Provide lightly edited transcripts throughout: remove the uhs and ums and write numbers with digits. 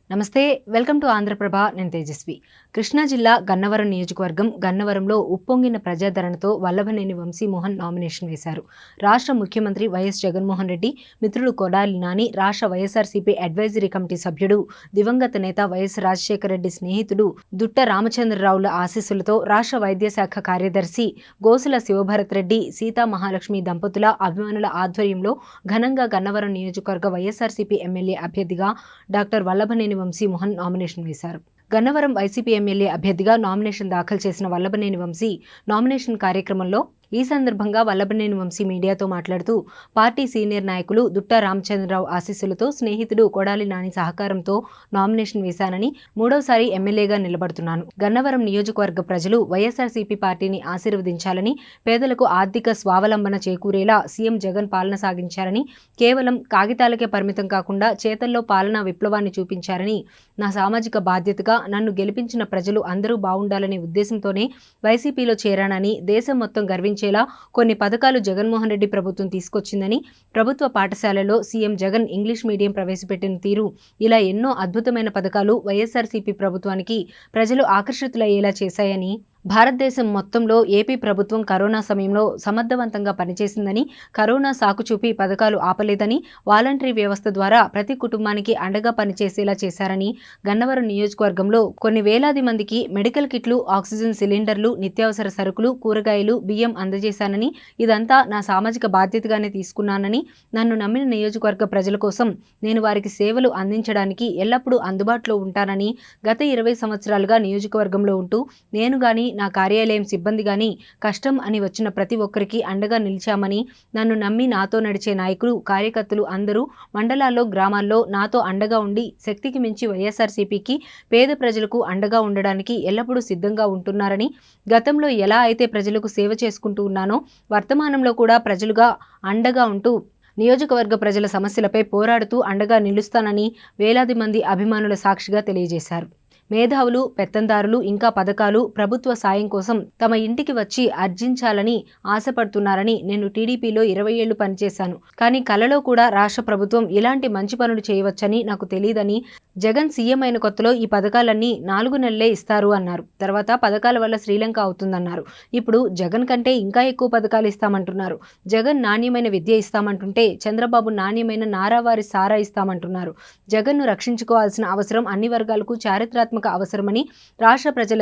నమస్తే, welcome to Andhraprabha. నేను తేజస్వి. కృష్ణా జిల్లా గన్నవరం నియోజకవర్గం గన్నవరంలో ఉప్పొంగిన ప్రజాదరణతో వల్లభనేని వంశీమోహన్ నామినేషన్ వేశారు. రాష్ట్ర ముఖ్యమంత్రి వైఎస్ జగన్మోహన్ రెడ్డి మిత్రుడు కొడాలి నాని, రాష్ట్ర వైఎస్ఆర్సీపీ అడ్వైజరీ కమిటీ సభ్యుడు, దివంగత నేత వైఎస్ రాజశేఖర రెడ్డి స్నేహితుడు దుట్ట రామచంద్రరావుల ఆశీస్సులతో రాష్ట్ర వైద్య శాఖ కార్యదర్శి గోసుల శివభరత్ రెడ్డి, సీతా మహాలక్ష్మి దంపతుల అభిమానుల ఆధ్వర్యంలో ఘనంగా గన్నవరం నియోజకవర్గ వైఎస్ఆర్సీపీ ఎమ్మెల్యే అభ్యర్థిగా డాక్టర్ వల్లభనేని వంశీమోహన్ నామినేషన్ వేశారు. గన్నవరం వైసీపీ ఎమ్మెల్యే అభ్యర్థిగా నామినేషన్ దాఖలు చేసిన వల్లభనేని వంశీ నామినేషన్ కార్యక్రమంలో ఈ సందర్భంగా వల్లభనేని వంశీ మీడియాతో మాట్లాడుతూ, పార్టీ సీనియర్ నాయకులు దుట్ట రామచంద్రరావు ఆశీస్సులతో, స్నేహితుడు కొడాలి నాని సహకారంతో నామినేషన్ వేశానని, మూడోసారి ఎమ్మెల్యేగా నిలబడుతున్నాను. గన్నవరం నియోజకవర్గ ప్రజలు వైఎస్ఆర్సీపీ పార్టీని ఆశీర్వదించాలని, పేదలకు ఆర్థిక స్వావలంబన చేకూరేలా సీఎం జగన్ పాలన సాగించారని, కేవలం కాగితాలకే పరిమితం కాకుండా చేతల్లో పాలనా విప్లవాన్ని చూపించారని, నా సామాజిక బాధ్యతగా నన్ను గెలిపించిన ప్రజలు అందరూ బాగుండాలనే ఉద్దేశంతోనే వైసీపీలో చేరానని, దేశం మొత్తం గర్వించేలా కొన్ని పథకాలు జగన్మోహన్ రెడ్డి ప్రభుత్వం తీసుకొచ్చిందని, ప్రభుత్వ పాఠశాలలో సీఎం జగన్ ఇంగ్లీష్ మీడియం ప్రవేశపెట్టిన తీరు, ఇలా ఎన్నో అద్భుతమైన పథకాలు వైఎస్ఆర్సీపీ ప్రభుత్వానికి ప్రజలు ఆకర్షితులయ్యేలా చేశాయని, భారతదేశం మొత్తంలో ఏపీ ప్రభుత్వం కరోనా సమయంలో సమర్థవంతంగా పనిచేసిందని, కరోనా సాకు చూపి పథకాలు ఆపలేదని, వాలంటరీ వ్యవస్థ ద్వారా ప్రతి కుటుంబానికి అండగా పనిచేసేలా చేశారని, గన్నవరం నియోజకవర్గంలో కొన్ని వేలాది మందికి మెడికల్ కిట్లు, ఆక్సిజన్ సిలిండర్లు, నిత్యావసర సరుకులు, కూరగాయలు, బియ్యం అందజేశానని, ఇదంతా నా సామాజిక బాధ్యతగానే తీసుకున్నానని, నన్ను నమ్మిన నియోజకవర్గ ప్రజల కోసం నేను వారికి సేవలు అందించడానికి ఎల్లప్పుడూ అందుబాటులో ఉంటానని, గత 20 సంవత్సరాలుగా నియోజకవర్గంలో ఉంటూ నేను గాని నా కార్యాలయం సిబ్బంది గాని కష్టం అని వచ్చిన ప్రతి ఒక్కరికి అండగా నిలిచామని, నన్ను నమ్మి నాతో నడిచే నాయకులు, కార్యకర్తలు అందరూ మండలాల్లో, గ్రామాల్లో నాతో అండగా ఉండి శక్తికి మించి వైఎస్ఆర్సీపీకి, పేద ప్రజలకు అండగా ఉండడానికి ఎల్లప్పుడూ సిద్ధంగా ఉంటున్నారని, గతంలో ఎలా అయితే ప్రజలకు సేవ చేసుకుంటూ ఉన్నానో వర్తమానంలో కూడా ప్రజలుగా అండగా ఉంటూ నియోజకవర్గ ప్రజల సమస్యలపై పోరాడుతూ అండగా నిలుస్తానని వేలాది మంది అభిమానుల సాక్షిగా తెలియజేశారు. మేధావులు, పెత్తందారులు ఇంకా పథకాలు, ప్రభుత్వ సాయం కోసం తమ ఇంటికి వచ్చి అర్జించాలని ఆశపడుతున్నారని, నేను టీడీపీలో 20 ఏళ్లు పనిచేశాను, కానీ కలలో కూడా రాష్ట్ర ప్రభుత్వం ఇలాంటి మంచి పనులు చేయవచ్చని నాకు తెలియదని, జగన్ సీఎం అయిన కొత్తలో ఈ పథకాలన్నీ 4 నెలలే ఇస్తారు అన్నారు. తర్వాత పథకాల వల్ల శ్రీలంక అవుతుందన్నారు. ఇప్పుడు జగన్ కంటే ఇంకా ఎక్కువ పథకాలు ఇస్తామంటున్నారు. జగన్ నాణ్యమైన విద్య ఇస్తామంటుంటే చంద్రబాబు నాణ్యమైన నారావారి సారా ఇస్తామంటున్నారు. జగన్ను రక్షించుకోవాల్సిన అవసరం అన్ని వర్గాలకు చారిత్రాత్మక అవసరమని, రాష్ట్ర ప్రజల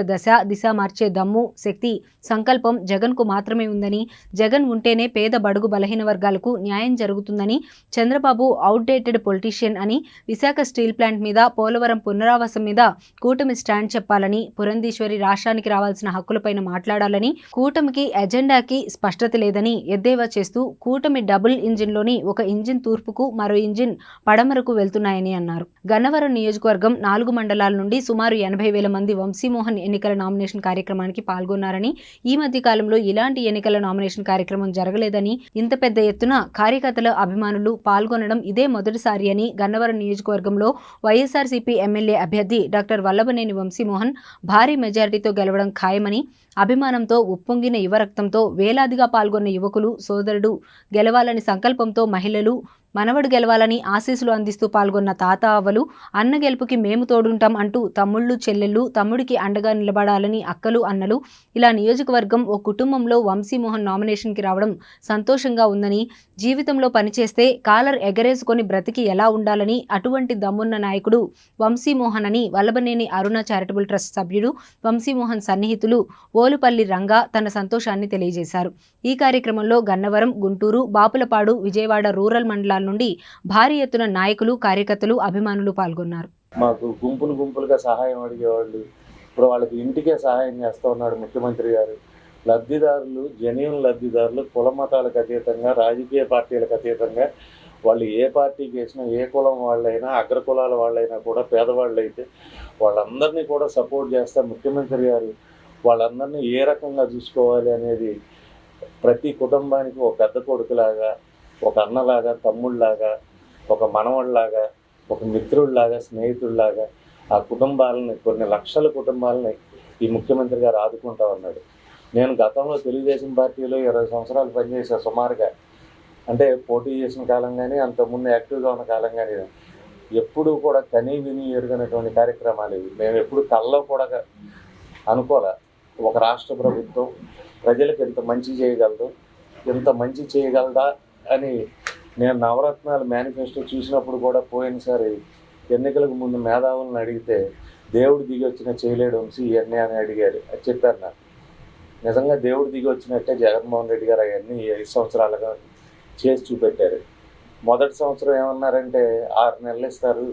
దిశ మార్చే దమ్ము, శక్తి, సంకల్పం జగన్కు మాత్రమే ఉందని, జగన్ ఉంటేనే పేద బడుగు బలహీన వర్గాలకు న్యాయం జరుగుతుందని, చంద్రబాబు అవుట్డేటెడ్ పొలిటీషియన్ అని, విశాఖ స్టీల్ ప్లాంట్ మీద, పోలవరం పునరావాసం మీద కూటమి స్టాండ్ చెప్పాలని, పురంధీశ్వరి రాష్ట్రానికి రావాల్సిన హక్కులపైన మాట్లాడాలని, కూటమికి ఎజెండాకి స్పష్టత లేదని ఎద్దేవా చేస్తూ, కూటమి డబుల్ ఇంజిన్లోని ఒక ఇంజిన్ తూర్పుకు, మరో ఇంజిన్ పడమరకు వెళ్తున్నాయని అన్నారు. గన్నవరం నియోజకవర్గం 4 మండలాల నుండి సుమారు 80,000 మంది వంశీమోహన్ ఎన్నికల నామినేషన్ కార్యక్రమానికి పాల్గొన్నారని, ఈ మధ్య కాలంలో ఇలాంటి ఎన్నికల నామినేషన్ కార్యక్రమం జరగలేదని, ఇంత పెద్ద ఎత్తున కార్యకర్తల, అభిమానులు పాల్గొనడం ఇదే మొదటిసారి అని, గన్నవరం నియోజకవర్గంలో వైఎస్ఆర్సీపీ ఎమ్మెల్యే అభ్యర్థి డాక్టర్ వల్లభనేని వంశీమోహన్ భారీ మెజారిటీతో గెలవడం ఖాయమని, అభిమానంతో ఉప్పొంగిన యువరక్తంతో వేలాదిగా పాల్గొన్న యువకులు, సోదరుడు గెలవాలని సంకల్పంతో మహిళలు, మనవడు గెలవాలని ఆశీస్సులు అందిస్తూ పాల్గొన్న తాత, అవ్వలు, అన్న గెలుపుకి మేము తోడుంటాం అంటూ తమ్ముళ్ళు, చెల్లెళ్ళు, తమ్ముడికి అండగా నిలబడాలని అక్కలు, అన్నలు, ఇలా నియోజకవర్గం ఓ కుటుంబంలో వంశీమోహన్ నామినేషన్కి రావడం సంతోషంగా ఉందని, జీవితంలో పనిచేస్తే కాలర్ ఎగరేసుకొని బ్రతికి ఎలా ఉండాలని, అటువంటి దమ్మున్న నాయకుడు వంశీమోహన్ అని వల్లభనేని అరుణ చారిటబుల్ ట్రస్ట్ సభ్యుడు, వంశీమోహన్ సన్నిహితులు ఓలుపల్లి రంగా తన సంతోషాన్ని తెలియజేశారు. ఈ కార్యక్రమంలో గన్నవరం, గుంటూరు, బాపులపాడు, విజయవాడ రూరల్ మండలాల నుండి భారీ ఎత్తున నాయకులు, కార్యకర్తలు, అభిమానులు పాల్గొన్నారు. మాకు గుంపులుగా సహాయం అడిగేవాళ్ళు, ఇప్పుడు వాళ్ళకి ఇంటికే సహాయం చేస్తూ ఉన్నాడు ముఖ్యమంత్రి గారు. లబ్ధిదారులు, జెన్యూన్ లబ్ధిదారులు, కుల మతాలకు అతీతంగా, రాజకీయ పార్టీలకు అతీతంగా, వాళ్ళు ఏ పార్టీకి వేసినా, ఏ కులం వాళ్ళైనా, అగ్రకులాల వాళ్ళైనా కూడా, పేదవాళ్ళు అయితే వాళ్ళందరినీ కూడా సపోర్ట్ చేస్తారు ముఖ్యమంత్రి గారు. వాళ్ళందరినీ ఏ రకంగా చూసుకోవాలి అనేది ప్రతి కుటుంబానికి ఒక పెద్ద కొడుకులాగా, ఒక అన్నలాగా, తమ్ముళ్ళలాగా, ఒక మనవళ్ళలాగా, ఒక మిత్రుడిలాగా, స్నేహితుడిలాగా ఆ కుటుంబాలని, కొన్ని లక్షల కుటుంబాలని ఈ ముఖ్యమంత్రి గారు ఆదుకుంటా ఉన్నాడు. నేను గతంలో తెలుగుదేశం పార్టీలో 20 సంవత్సరాలు పనిచేసా సుమారుగా. అంటే పోటీ చేసిన కాలం కానీ అంతకుముందు యాక్టివ్గా ఉన్న కాలం కానీ ఎప్పుడూ కూడా కనీ విని ఎరుగనటువంటి కార్యక్రమాలు ఇవి. మేము ఎప్పుడు కల్లో కూడా అనుకోలే ఒక రాష్ట్ర ప్రభుత్వం ప్రజలకు ఎంత మంచి చేయగలదు, ఎంత మంచి చేయగలదా అని. నేను నవరత్నాలు మేనిఫెస్టో చూసినప్పుడు కూడా పోయినసారి ఎన్నికలకు ముందు మేధావులను అడిగితే దేవుడు దిగి వచ్చిన చేయలేడు వంశీ ఇవన్నీ అని అడిగారు. అది చెప్పారు నాకు. నిజంగా దేవుడు దిగి వచ్చినట్టే జగన్మోహన్ రెడ్డి గారు అవన్నీ 5 సంవత్సరాలుగా చేసి చూపెట్టారు. మొదటి సంవత్సరం ఏమన్నారంటే 6 నెలలు ఇస్తారు,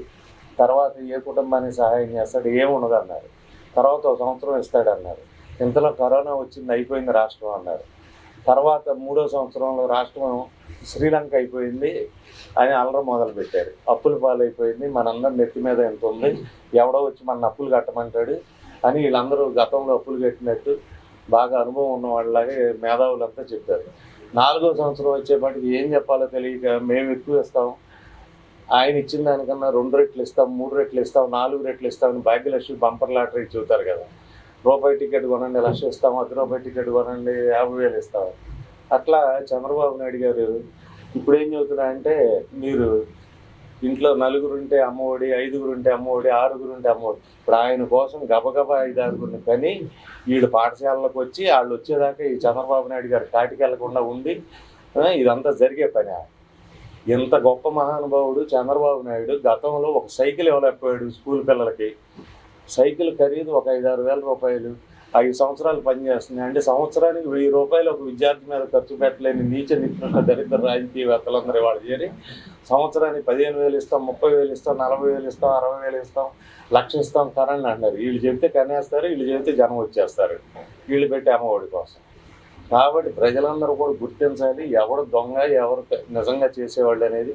తర్వాత ఏ కుటుంబానికి సహాయం చేస్తాడు, ఏముండదు అన్నారు. తర్వాత 1 సంవత్సరం ఇస్తాడన్నారు. ఇంతలో కరోనా వచ్చింది, అయిపోయింది రాష్ట్రం అన్నారు. తర్వాత 3వ సంవత్సరంలో రాష్ట్రం శ్రీలంక అయిపోయింది అని అల్లరి మొదలుపెట్టారు. అప్పుల పాలైపోయింది, మనందరం నెత్తి మీద ఎంత ఉంది, ఎవడో వచ్చి మన అప్పులు కట్టమంటాడు అని వీళ్ళందరూ గతంలో అప్పులు కట్టినట్టు బాగా అనుభవం ఉన్న వాళ్ళలాగే మేధావులంతా చెప్పారు. 4వ సంవత్సరం వచ్చేపాటికి ఏం చెప్పాలో తెలియక మేము ఎక్కువ ఇస్తాం, ఆయన ఇచ్చిన దానికన్నా 2 రెట్లు ఇస్తాం, 3 రెట్లు ఇస్తాం, 4 రెట్లు ఇస్తామని భాగ్యలక్ష్మి బంపర్ లాటరీ చెబుతారు కదా. రూపాయి టికెట్ కొనండి 1,00,000 ఇస్తాం, ₹10 టికెట్ కొనండి 50,000 ఇస్తాం. అట్లా చంద్రబాబు నాయుడు గారు ఇప్పుడు ఏం చెబుతున్నారంటే, మీరు ఇంట్లో 4 ఉంటే అమ్మఒడి, 5 ఉంటే అమ్మఒడి, 6 ఉంటే అమ్మఒడి. ఇప్పుడు ఆయన కోసం గబగబా 5-6 కానీ వీళ్ళు పాఠశాలలకు వచ్చి వాళ్ళు వచ్చేదాకా ఈ చంద్రబాబు నాయుడు గారు కాటికి వెళ్లకుండా ఉండి ఇదంతా జరిగే పని. ఇంత గొప్ప మహానుభావుడు చంద్రబాబు నాయుడు గతంలో ఒక సైకిల్ ఇవ్వలేకపోయాడు స్కూల్ పిల్లలకి. సైకిల్ ఖరీదు ఒక 5-6 వేల రూపాయలు. 5 సంవత్సరాలు పనిచేస్తుంది అంటే సంవత్సరానికి 1000 రూపాయలు ఒక విద్యార్థి మీద ఖర్చు పెట్టలేని నీచ నికృష్ట దరిద్ర రాజకీయవేత్తలందరూ వాళ్ళు చేరి సంవత్సరానికి 15,000 ఇస్తాం, 30,000 ఇస్తాం, 40,000 ఇస్తాం, 60,000 ఇస్తాం, 1,00,000 ఇస్తాం కరండి అన్నారు. వీళ్ళు చెబితే కనేస్తారు, వీళ్ళు చెబితే జనం వచ్చేస్తారు వీళ్ళు పెట్టి అమ్మఒడి కోసం. కాబట్టి ప్రజలందరూ కూడా గుర్తించాలి ఎవరు దొంగ, ఎవరు నిజంగా చేసేవాళ్ళు అనేది.